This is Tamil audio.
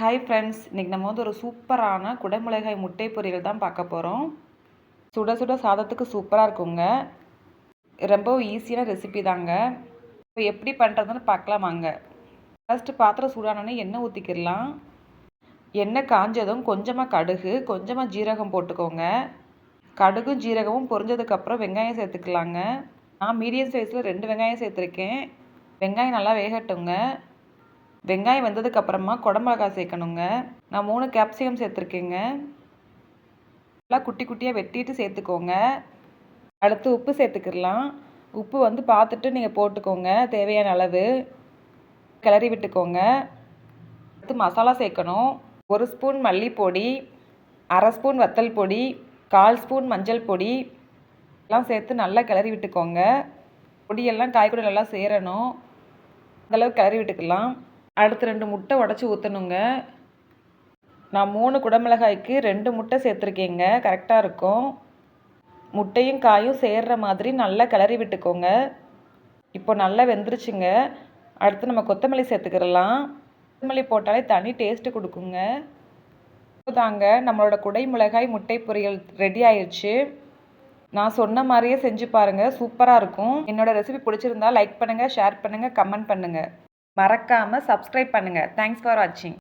ஹாய் ஃப்ரெண்ட்ஸ், இன்றைக்கி நம்ம ஒரு சூப்பரான குடைமிளகாய் முட்டை பொரியல் தான் பார்க்க போகிறோம். சுட சுட சாதத்துக்கு சூப்பராக இருக்குங்க. ரொம்ப ஈஸியான ரெசிபி தாங்க. இப்போ எப்படி பண்ணுறதுன்னு பார்க்கலாம் வாங்க. ஃபஸ்ட்டு பாத்திரம் சூடானோடனே எண்ணெய் ஊற்றிக்கிடலாம். எண்ணெய் காஞ்சதும் கொஞ்சமாக கடுகு, கொஞ்சமாக ஜீரகம் போட்டுக்கோங்க. கடுகும் ஜீரகமும் பொரிஞ்சதுக்கப்புறம் வெங்காயம் சேர்த்துக்கலாங்க. நான் மீடியம் சைஸில் 2 வெங்காயம் சேர்த்துருக்கேன். வெங்காயம் நல்லா வேகட்டுங்க. வெங்காயம் வெந்ததுக்கப்புறமா குடமிளகாய் சேர்க்கணுங்க. நான் 3 கேப்சிகம் சேர்த்துருக்கேங்க. நல்லா குட்டி குட்டியாக வெட்டிட்டு சேர்த்துக்கோங்க. அடுத்து உப்பு சேர்த்துக்கிடலாம். உப்பு பார்த்துட்டு நீங்கள் போட்டுக்கோங்க, தேவையான அளவு. கிளறி விட்டுக்கோங்க. அடுத்து மசாலா சேர்க்கணும். 1 ஸ்பூன் மல்லிப்பொடி, 1/2 ஸ்பூன் வத்தல் பொடி, 1/4 ஸ்பூன் மஞ்சள் பொடி எல்லாம் சேர்த்து நல்லா கிளறி விட்டுக்கோங்க. பொடியெல்லாம் காய் கூட நல்லா சேரணும். அந்தளவுக்கு கிளறி விட்டுக்கலாம். அடுத்து 2 முட்டை உடச்சி ஊற்றணுங்க. நான் 3 குடமிளகாய்க்கு 2 முட்டை சேர்த்துருக்கேங்க. கரெக்டாக இருக்கும். முட்டையும் காயும் சேர்கிற மாதிரி நல்லா கிளறி விட்டுக்கோங்க. இப்போ நல்லா வெந்துருச்சுங்க. அடுத்து நம்ம கொத்தமல்லி சேர்த்துக்கிடலாம். கொத்தமல்லி போட்டாலே தனி டேஸ்ட்டு கொடுக்குங்க. தாங்க நம்மளோட குடைமிளகாய் முட்டை பொரியல் ரெடி ஆயிடுச்சு. நான் சொன்ன மாதிரியே செஞ்சு பாருங்கள், சூப்பராக இருக்கும். என்னோடய ரெசிபி பிடிச்சிருந்தா லைக் பண்ணுங்கள், ஷேர் பண்ணுங்கள், கமெண்ட் பண்ணுங்கள். மறக்காமல் சப்ஸ்கிரைப் பண்ணுங்கள். தேங்க்ஸ் ஃபார் வாட்சிங்.